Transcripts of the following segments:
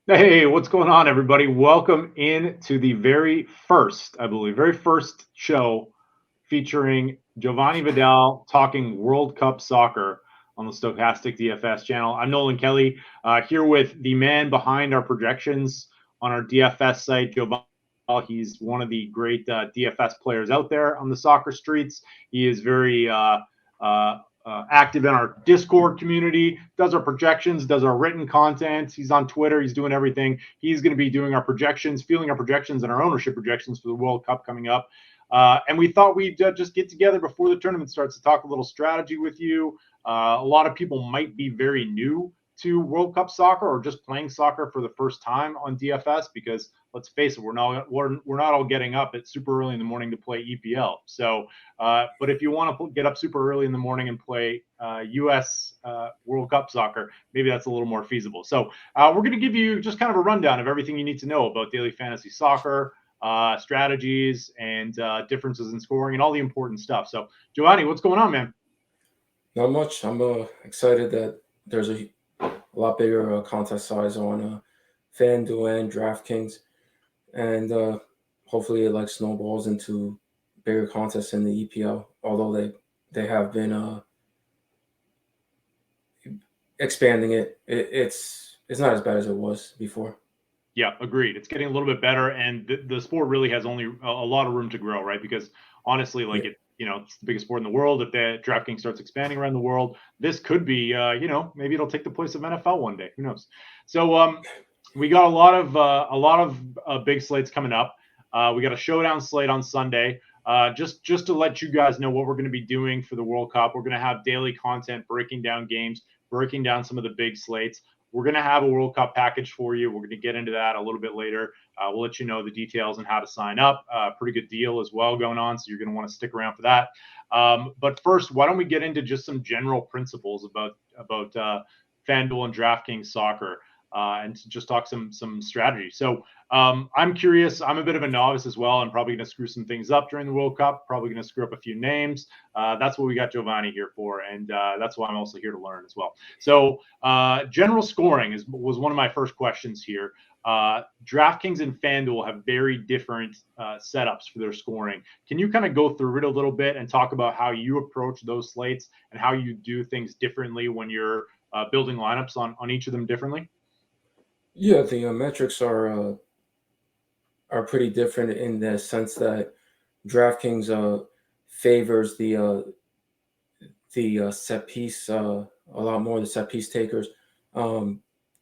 Hey, what's going on, everybody? Welcome in to the very first, I believe, very first show featuring Jovanni Vidal talking World Cup soccer on the Stokastic DFS channel. I'm Nolan Kelly, here with the man behind our projections on our DFS site, Jovanni. He's one of the great DFS players out there on the soccer streets. He is very uh, active in our Discord community, does our projections, does our written content. He's on Twitter. He's doing everything. He's going to be doing our projections, feeling our projections and our ownership projections for the World Cup coming up. And we thought we'd just get together before the tournament starts to talk a little strategy with you. A lot of people might be very new to World Cup soccer or just playing soccer for the first time on DFS because let's face it, we're not all getting up at super early in the morning to play EPL. So, but if you want to get up super early in the morning and play U.S. World Cup soccer, maybe that's a little more feasible. So, we're going to give you just kind of a rundown of everything you need to know about daily fantasy soccer, strategies, and differences in scoring, and all the important stuff. So, Jovanni, what's going on, man? Not much. I'm excited that there's a lot bigger contest size on FanDuel and DraftKings, and hopefully it like snowballs into bigger contests in the EPL. Although they have been expanding it's not as bad as it was before. Yeah, agreed. It's getting a little bit better, and the sport really has only a lot of room to grow, right? Because honestly, like Yeah. it's the biggest sport in the world. If the DraftKings starts expanding around the world, this could be, maybe it'll take the place of NFL one day. Who knows? So, we got a lot of big slates coming up. We got a showdown slate on Sunday. Just to let you guys know what we're going to be doing for the World Cup. We're going to have daily content breaking down games, breaking down some of the big slates. We're going to have a World Cup package for you. We're going to get into that a little bit later. We'll let you know the details and how to sign up. Pretty good deal as well going on, so you're going to want to stick around for that. But first, why don't we get into just some general principles about FanDuel and DraftKings soccer, and just talk some strategy. So I'm curious. I'm a bit of a novice as well. I'm probably going to screw some things up during the World Cup. Probably going to screw up a few names. That's what we got Jovanni here for, and that's why I'm also here to learn as well. So general scoring was one of my first questions here. DraftKings and FanDuel have very different setups for their scoring. Can you kind of go through it a little bit and talk about how you approach those slates and how you do things differently when you're building lineups on each of them differently? Yeah, the metrics are pretty different in the sense that DraftKings favors the set piece a lot more, the set piece takers, to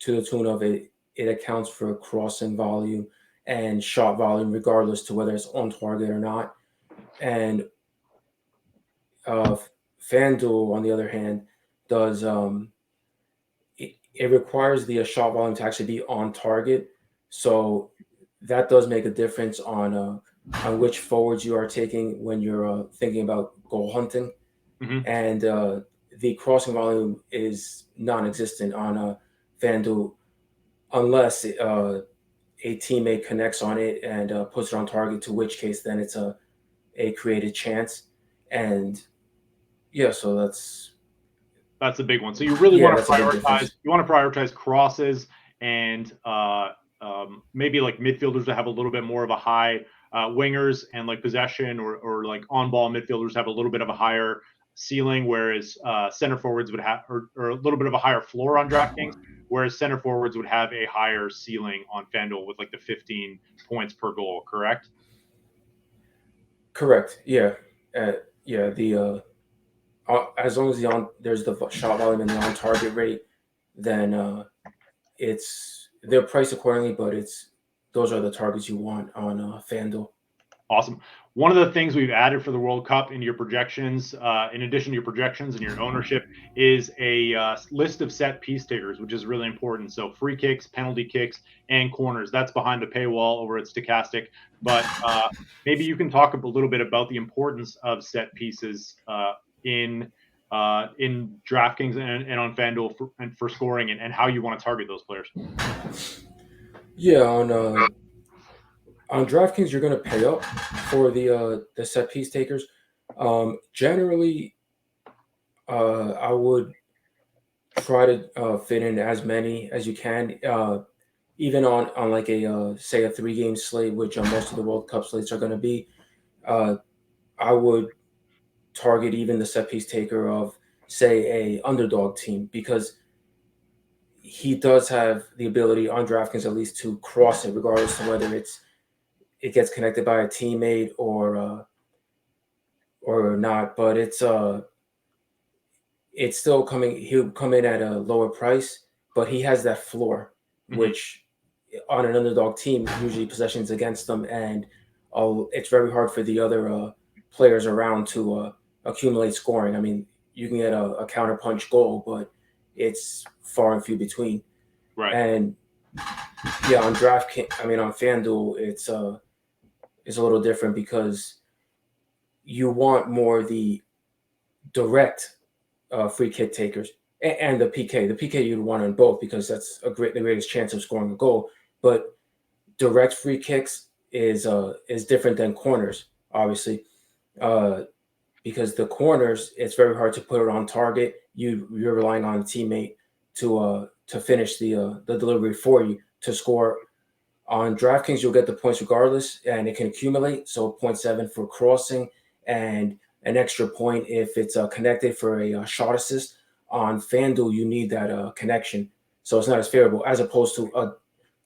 the tune of it accounts for crossing volume and shot volume regardless to whether it's on target or not. And uh, FanDuel, on the other hand, does it requires the shot volume to actually be on target. So that does make a difference on which forwards you are taking when you're thinking about goal hunting. Mm-hmm. And the crossing volume is non-existent on FanDuel unless a teammate connects on it and puts it on target. To which case, then it's a created chance. And yeah, so That's a big one. So you really yeah, want to that's a big prioritize. difference. You want to prioritize crosses and maybe like midfielders that have a little bit more of a high wingers and like possession or like on ball midfielders have a little bit of a higher ceiling, whereas center forwards would have or a little bit of a higher floor on DraftKings, whereas center forwards would have a higher ceiling on FanDuel with like the 15 points per goal. Correct? Correct. Yeah. Uh, yeah. As long as there's the shot volume and the on target rate, then they're priced accordingly. But it's those are the targets you want on FanDuel. Awesome. One of the things we've added for the World Cup in your projections, in addition to your projections and your ownership, is a list of set piece takers, which is really important. So free kicks, penalty kicks, and corners. That's behind the paywall over at Stokastic. But maybe you can talk a little bit about the importance of set pieces in DraftKings and on FanDuel for scoring and how you want to target those players. Yeah, on DraftKings, you're going to pay up for the set piece takers. Generally, I would try to fit in as many as you can. even on like a say a 3-game slate, which most of the World Cup slates are going to be, I would target even the set piece taker of say a underdog team, because he does have the ability on DraftKings at least to cross it, regardless of whether it gets connected by a teammate or not. But it's still coming. He'll come in at a lower price, but he has that floor, which on an underdog team usually possessions against them, and it's very hard for the other players around to accumulate scoring. I mean, you can get a counterpunch goal, but it's far and few between. Right. And yeah, on on FanDuel, it's a little different because you want more the direct free kick takers and the PK. The PK you'd want on both because that's the greatest chance of scoring a goal. But direct free kicks is different than corners, obviously, because the corners, it's very hard to put it on target. You're relying on a teammate to finish the delivery for you to score. On DraftKings, you'll get the points regardless, and it can accumulate. So 0.7 for crossing and an extra point if it's connected for a shot assist. On FanDuel, you need that connection. So it's not as favorable as opposed to a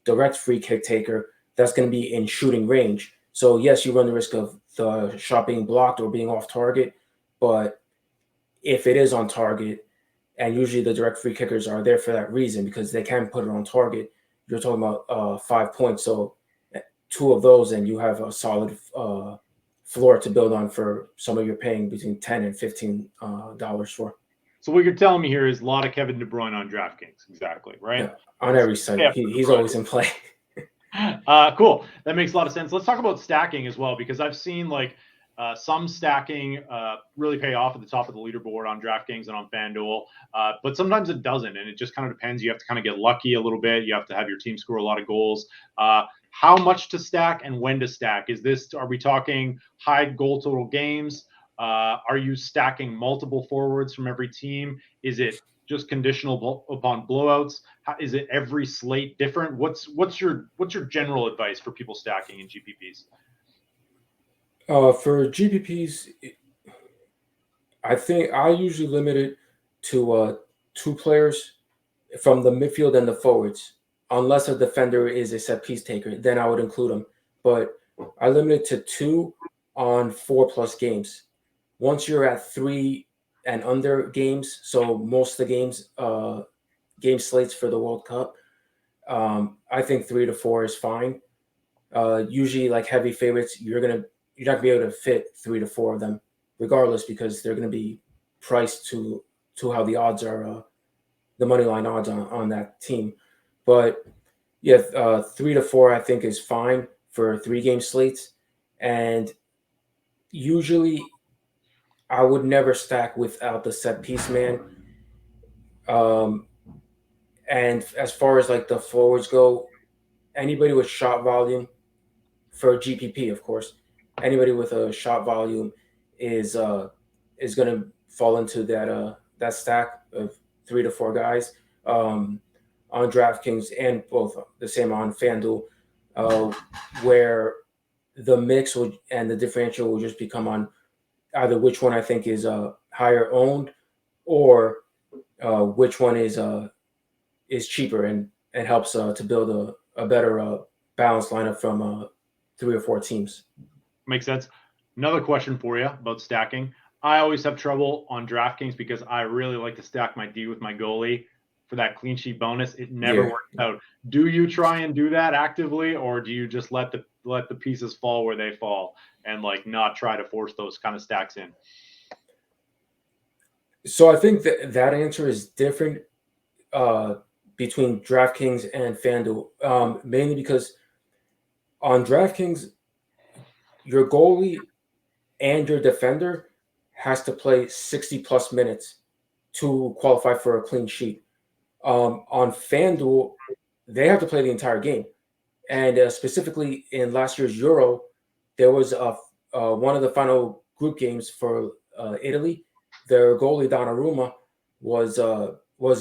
direct free kick taker that's going to be in shooting range. So yes, you run the risk of the shot being blocked or being off target, but if it is on target, and usually the direct free kickers are there for that reason because they can put it on target, you're talking about 5 points. So 2 of those, and you have a solid floor to build on for somebody you're paying between $10 and $15 for. So what you're telling me here is a lot of Kevin De Bruyne on DraftKings, exactly, right? Yeah, on every site, he's always in play. Cool. That makes a lot of sense. Let's talk about stacking as well, because I've seen some stacking really pay off at the top of the leaderboard on DraftKings and on FanDuel, but sometimes it doesn't, and it just kind of depends. You have to kind of get lucky a little bit. You have to have your team score a lot of goals. How much to stack and when to stack? Are we talking high goal total games? Are you stacking multiple forwards from every team? Is it just conditional upon blowouts? Is it every slate different? What's your general advice for people stacking in GPPs? For GPPs, I think I usually limit it to 2 players from the midfield and the forwards. Unless a defender is a set piece taker, then I would include them. But I limit it to 2 on 4+ games. Once you're at 3 and under games, so most of the games, game slates for the World Cup, I think 3 to 4 is fine. Usually, like heavy favorites, you're not gonna be able to fit 3 to 4 of them, regardless, because they're gonna be priced to how the odds are, the money line odds on that team. But yeah, 3 to 4 I think is fine for 3-game slates, and usually I would never stack without the set piece man. And as far as like the forwards go, anybody with shot volume for GPP, of course, anybody with a shot volume is going to fall into that stack of 3 to 4 guys on DraftKings, and both the same on FanDuel, where the mix and the differential will just become on either which one I think is higher owned, or which one is cheaper and helps to build a better balanced lineup from 3 or 4 teams. Makes sense. Another question for you about stacking. I always have trouble on DraftKings because I really like to stack my D with my goalie for that clean sheet bonus. It never works out. Do you try and do that actively, or do you just let the pieces fall where they fall and not try to force those kind of stacks in? So I think that answer is different between DraftKings and FanDuel, mainly because on DraftKings, your goalie and your defender has to play 60+ minutes to qualify for a clean sheet. On FanDuel, they have to play the entire game. And specifically in last year's Euro, there was one of the final group games for Italy. Their goalie Donnarumma was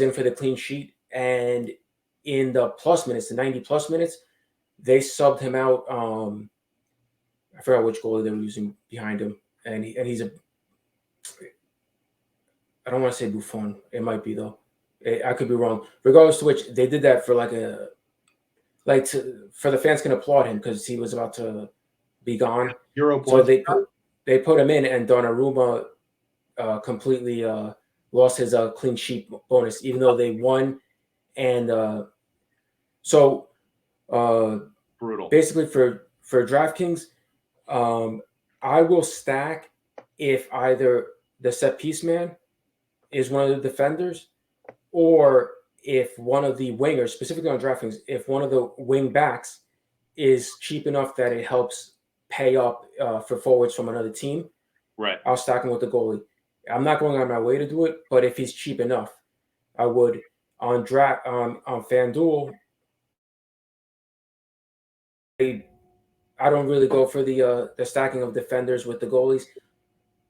in for the clean sheet, and in the plus minutes, the 90 plus minutes, they subbed him out. I forgot which goalie they were using behind him, and he's a. I don't want to say Buffon. It might be though. I could be wrong. Regardless to which, they did that for for the fans can applaud him because he was about to be gone. So they put him in, and Donnarumma completely lost his clean sheet bonus, even though they won. And brutal. Basically, for DraftKings, I will stack if either the set piece man is one of the defenders, or if one of the wingers, specifically on DraftKings, if one of the wing backs is cheap enough that it helps pay up for forwards from another team, right? I'll stack him with the goalie. I'm not going on my way to do it, but if he's cheap enough, I would. On FanDuel, I don't really go for the stacking of defenders with the goalies,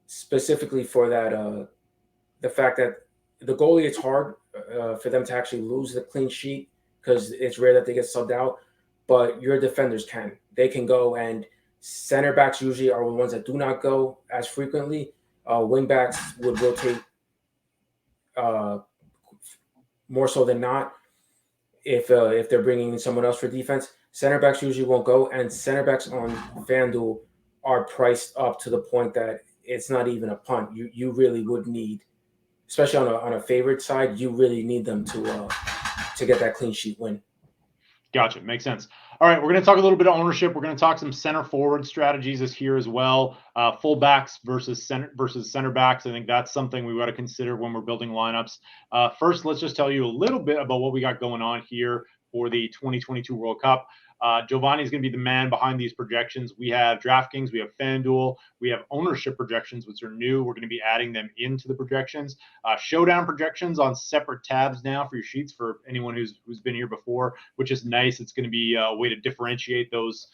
specifically for that the fact that the goalie, it's hard for them to actually lose the clean sheet because it's rare that they get subbed out, but your defenders can. They can go, and center backs usually are the ones that do not go as frequently. Wing backs would rotate more so than not if they're bringing in someone else for defense. Center backs usually won't go, and center backs on FanDuel are priced up to the point that it's not even a punt. You really would need, especially on a favorite side, you really need them to get that clean sheet win. Gotcha. Makes sense. All right, we're going to talk a little bit of ownership. We're going to talk some center forward strategies this here as well. Fullbacks versus center backs. I think that's something we got to consider when we're building lineups. First, let's just tell you a little bit about what we got going on here for the 2022 World Cup. Jovanni is going to be the man behind these projections. We have DraftKings, we have FanDuel, we have ownership projections, which are new. We're going to be adding them into the projections. Showdown projections on separate tabs now for your sheets for anyone who's been here before, which is nice. It's going to be a way to differentiate those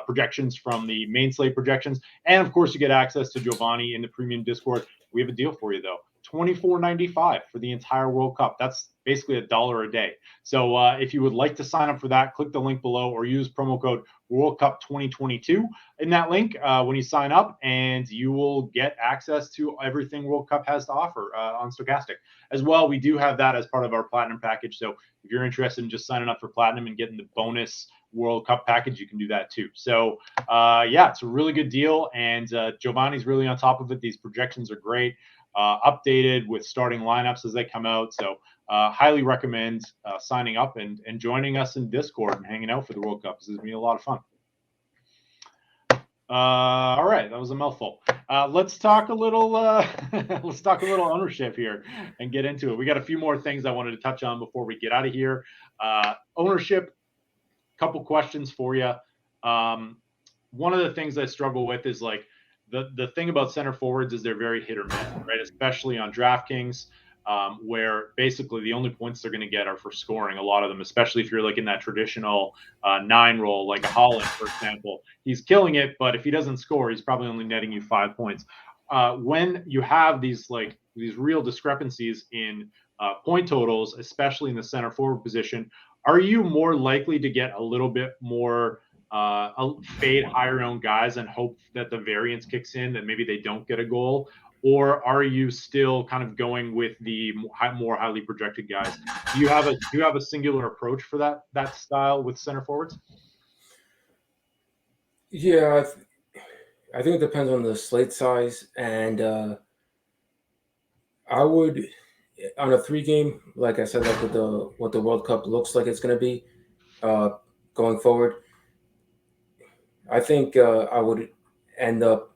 projections from the main slate projections. And of course, you get access to Jovanni in the premium Discord. We have a deal for you though. $24.95 for the entire World Cup. That's basically $1 a day. So if you would like to sign up for that, click the link below or use promo code WorldCup 2022 in that link when you sign up, and you will get access to everything World Cup has to offer on Stokastic. As well, we do have that as part of our Platinum package. So if you're interested in just signing up for Platinum and getting the bonus World Cup package, you can do that too. So yeah, it's a really good deal, and Jovanni's really on top of it. These projections are great. Updated with starting lineups as they come out. So highly recommend signing up and joining us in Discord and hanging out for the World Cup. This is going to be a lot of fun. All right, that was a mouthful. Let's talk a little ownership here and get into it. We got a few more things I wanted to touch on before we get out of here. Ownership, couple questions for you. One of the things I struggle with is like the thing about center forwards is they're very hit or miss, right? Especially on DraftKings, where basically the only points they're going to get are for scoring. A lot of them, especially if you're like in that traditional 9 role, like a Holland, for example, he's killing it. But if he doesn't score, he's probably only netting you 5 points. When you have these real discrepancies in point totals, especially in the center forward position, are you more likely to get a little bit more fade higher owned guys and hope that the variance kicks in, that maybe they don't get a goal? Or are you still kind of going with the more highly projected guys? Do you have a singular approach for that style with center forwards? Yeah, I think it depends on the slate size, and I would, on a 3-game, like I said, like with what the World Cup looks like it's going to be going forward, I think I would end up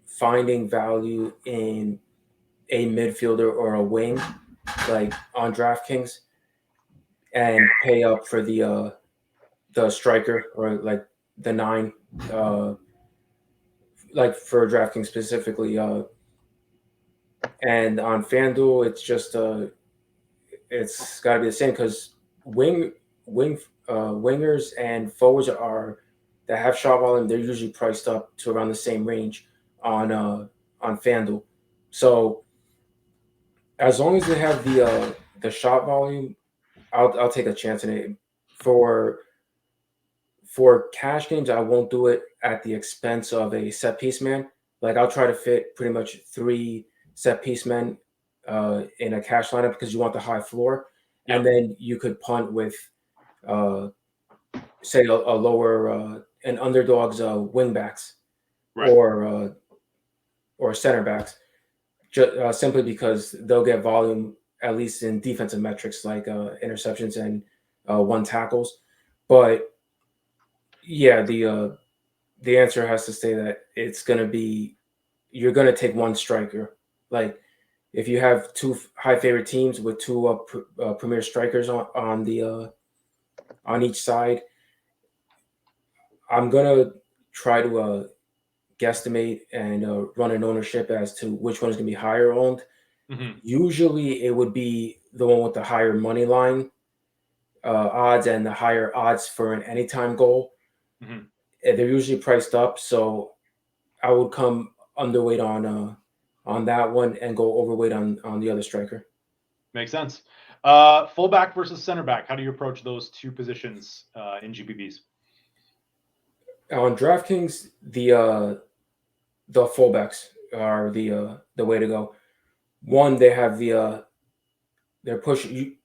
finding value in a midfielder or a wing, like on DraftKings, and pay up for the striker or like the 9, like for DraftKings specifically. And on FanDuel, it's just it's got to be the same because wingers and forwards that have shot volume, they're usually priced up to around the same range on FanDuel. So as long as they have the shot volume, I'll take a chance in it. For cash games, I won't do it at the expense of a set piece man. Like I'll try to fit pretty much 3 set piece men in a cash lineup because you want the high floor, and then you could punt with say a lower an underdog's wing backs or center backs, simply because they'll get volume at least in defensive metrics like interceptions and 1 tackles. But yeah, the answer has to stay that it's going to be you're going to take 1 striker. Like if you have 2 high favorite teams with 2 premier strikers on each side, I'm going to try to guesstimate and run an ownership as to which one is going to be higher owned. Usually it would be the one with the higher money line odds and the higher odds for an anytime goal. They're usually priced up, so I would come underweight on that one and go overweight on the other striker. Makes sense. Fullback versus center back. How do you approach those 2 positions in GPPs? On DraftKings, the fullbacks are the way to go. One, they have they're pushing.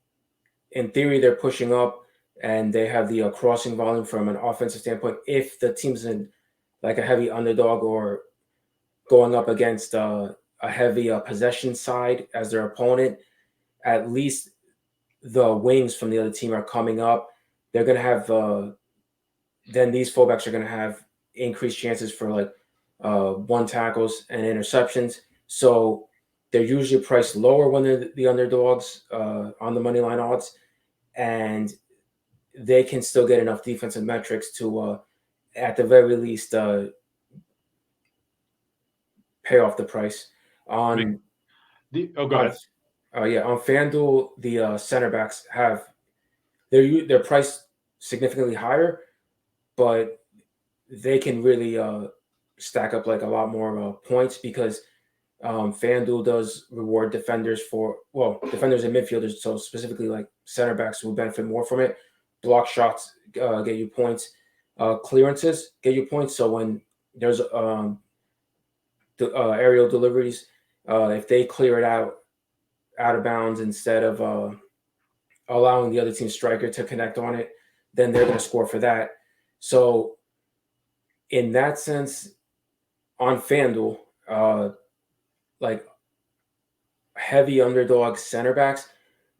In theory, they're pushing up, and they have the crossing volume from an offensive standpoint. If the team's in like a heavy underdog or going up against a heavy possession side as their opponent, at least the wings from the other team are coming up. They're going to have then these fullbacks are going to have increased chances for like 1 tackles and interceptions. So they're usually priced lower when they're the underdogs on the money line odds, and they can still get enough defensive metrics to, at the very least, pay off the price. Go ahead. On FanDuel, the center backs they're priced significantly higher, but they can really stack up like a lot more points because FanDuel does reward defenders defenders and midfielders. So specifically like center backs will benefit more from it. Block shots get you points. Clearances get you points. So when there's aerial deliveries, if they clear it out of bounds instead of allowing the other team's striker to connect on it, then they're going to score for that. So in that sense, on FanDuel, like heavy underdog center backs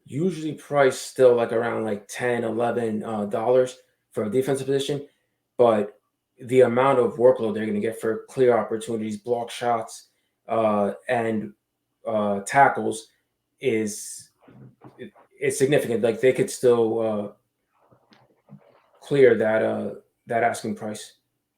usually price still like around like $10, $11 for a defensive position, but the amount of workload they're going to get for clear opportunities, block shots, and tackles is significant. Like they could still clear that asking price.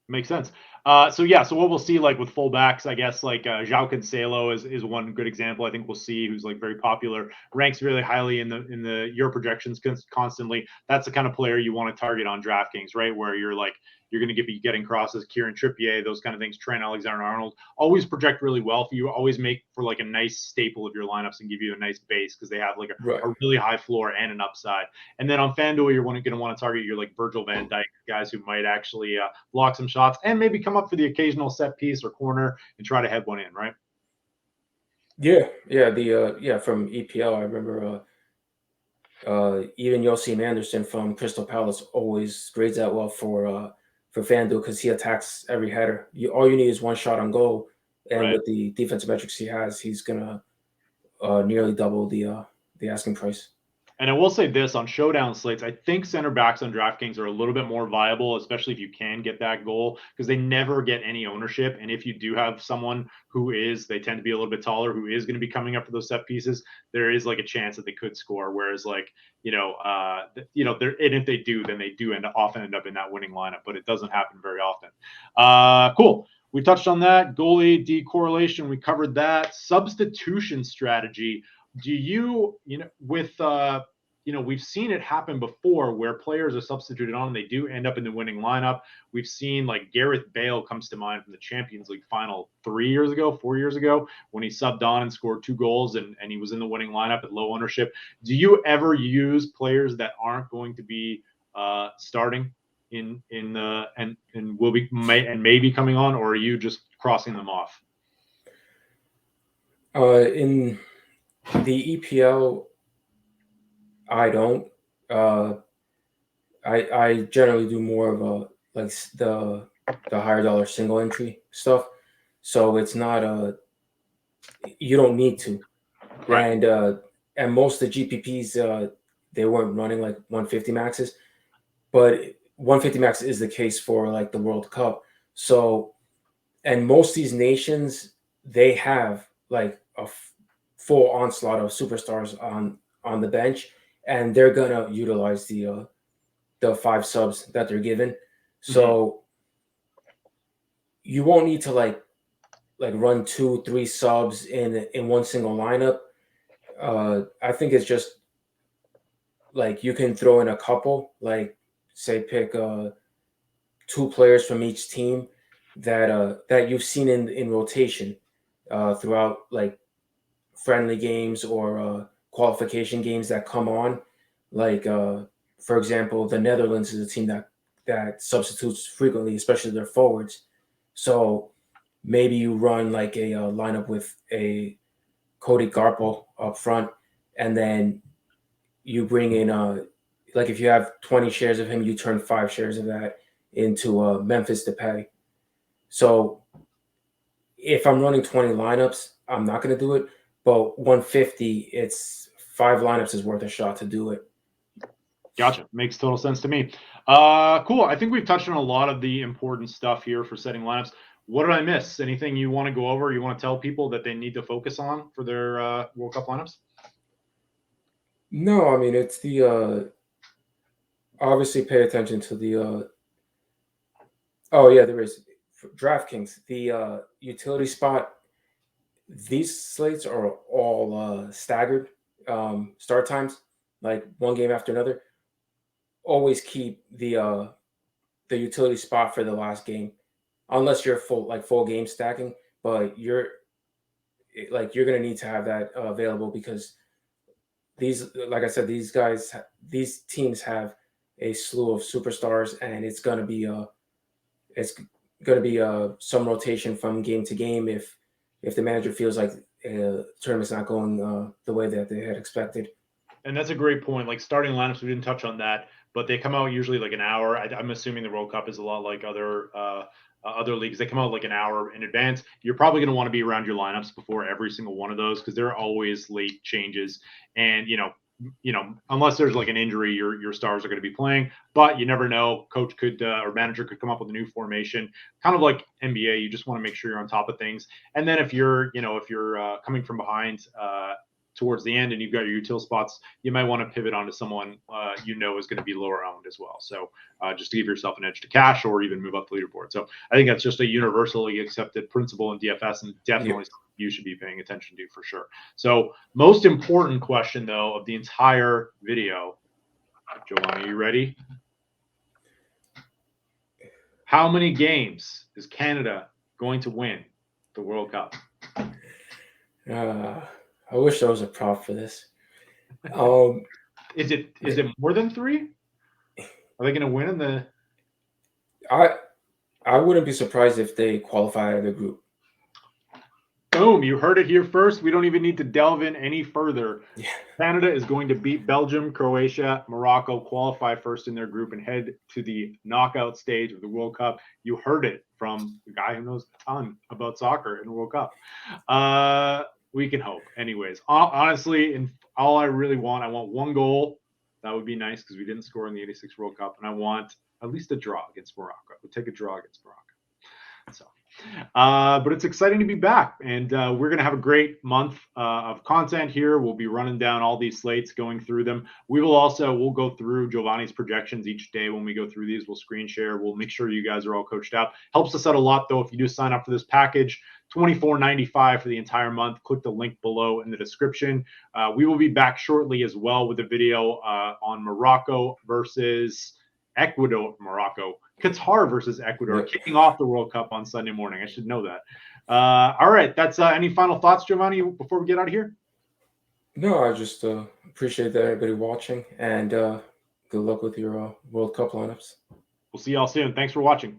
Makes sense. So what we'll see like with fullbacks, I guess like João Cancelo is one good example. I think we'll see who's like very popular, ranks really highly in the your projections constantly. That's the kind of player you want to target on DraftKings, right? Where you're going to be getting crosses, Kieran Trippier, those kind of things. Trent Alexander-Arnold always project really well for you. Always make for like a nice staple of your lineups and give you a nice base because they have like a really high floor and an upside. And then on FanDuel, you're going to want to target your like Virgil van Dijk guys who might actually block some shots and maybe come up for the occasional set piece or corner and try to head one in, right? Yeah. From EPL, I remember even Josim Anderson from Crystal Palace always grades that well for FanDuel because he attacks every header. All you need is 1 shot on goal, and with the defensive metrics he has, he's gonna nearly double the asking price. And I will say this on Showdown slates, I think center backs on DraftKings are a little bit more viable, especially if you can get that goal, because they never get any ownership. And if you do have someone they tend to be a little bit taller, who is going to be coming up for those set pieces, there is like a chance that they could score. Whereas and if they do, then they do often end up in that winning lineup, but it doesn't happen very often. Cool. We touched on that. Goalie decorrelation, we covered that. Substitution strategy. Do you, with we've seen it happen before where players are substituted on and they do end up in the winning lineup. We've seen like Gareth Bale comes to mind from the Champions League final 4 years ago, when he subbed on and scored 2 goals and he was in the winning lineup at low ownership. Do you ever use players that aren't going to be starting and maybe coming on, or are you just crossing them off? In the EPL, I don't. I generally do more of like the higher dollar single entry stuff. So it's not you don't need to. Right. And most of the GPPs they weren't running like 150 maxes, but 150 max is the case for like the World Cup. So, and most of these nations, they have like a full onslaught of superstars on the bench, and they're gonna utilize the 5 subs that they're given. So you won't need to like run 2-3 subs in one single lineup. I think it's just like you can throw in a couple, like say pick 2 players from each team that you've seen in rotation throughout like friendly games or qualification games that come on. Like for example, the Netherlands is a team that substitutes frequently, especially their forwards. So maybe you run like a lineup with a Cody Garpo up front, and then you bring in like if you have 20 shares of him, you turn 5 shares of that into Memphis Depay. So if I'm running 20 lineups, I'm not going to do it. But 150, it's 5 lineups is worth a shot to do it. Gotcha. Makes total sense to me. Cool. I think we've touched on a lot of the important stuff here for setting lineups. What did I miss? Anything you want to go over? You want to tell people that they need to focus on for their World Cup lineups? No, I mean, it's the obviously pay attention to the oh yeah, there is for DraftKings, the utility spot. These slates are all staggered start times, like one game after another. Always keep the utility spot for the last game, unless you're full game stacking. But you're gonna need to have that available because these, like I said, these teams have a slew of superstars, and it's gonna be some rotation from game to game if the manager feels like tournament's not going the way that they had expected. And that's a great point. Like starting lineups, we didn't touch on that, but they come out usually like an hour. I'm assuming the World Cup is a lot like other leagues. They come out like an hour in advance. You're probably going to want to be around your lineups before every single one of those because there are always late changes. And unless there's like an injury, your stars are going to be playing. But you never know. Coach could or manager could come up with a new formation, kind of like NBA. You just want to make sure you're on top of things. And then if you're coming from behind towards the end and you've got your util spots, you might want to pivot onto someone is going to be lower owned as well. So just to give yourself an edge to cash or even move up the leaderboard. So I think that's just a universally accepted principle in DFS and definitely something you should be paying attention to for sure. So most important question though of the entire video, Jovanni, are you ready? How many games is Canada going to win the World Cup? I wish there was a prop for this. Is it more than 3? Are they going to win in the? I wouldn't be surprised if they qualify out of the group. Boom! You heard it here first. We don't even need to delve in any further. Yeah. Canada is going to beat Belgium, Croatia, Morocco, qualify first in their group, and head to the knockout stage of the World Cup. You heard it from the guy who knows a ton about soccer in the World Cup. We can hope. Anyways, honestly, and all I really want, I want 1 goal. That would be nice because we didn't score in the '86 World Cup, and I want at least a draw against Morocco. We'll take a draw against Morocco. So But it's exciting to be back, and we're going to have a great month of content here. We'll be running down all these slates, going through them. We'll go through Jovanni's projections each day when we go through these. We'll screen share. We'll make sure you guys are all coached out. Helps us out a lot, though, if you do sign up for this package. $24.95 for the entire month. Click the link below in the description. We will be back shortly as well with a video on Morocco versus Qatar versus Ecuador, kicking off the World Cup on Sunday morning. I should know that. All right. That's any final thoughts, Jovanni, before we get out of here? No, I just appreciate that everybody watching, and good luck with your World Cup lineups. We'll see y'all soon. Thanks for watching.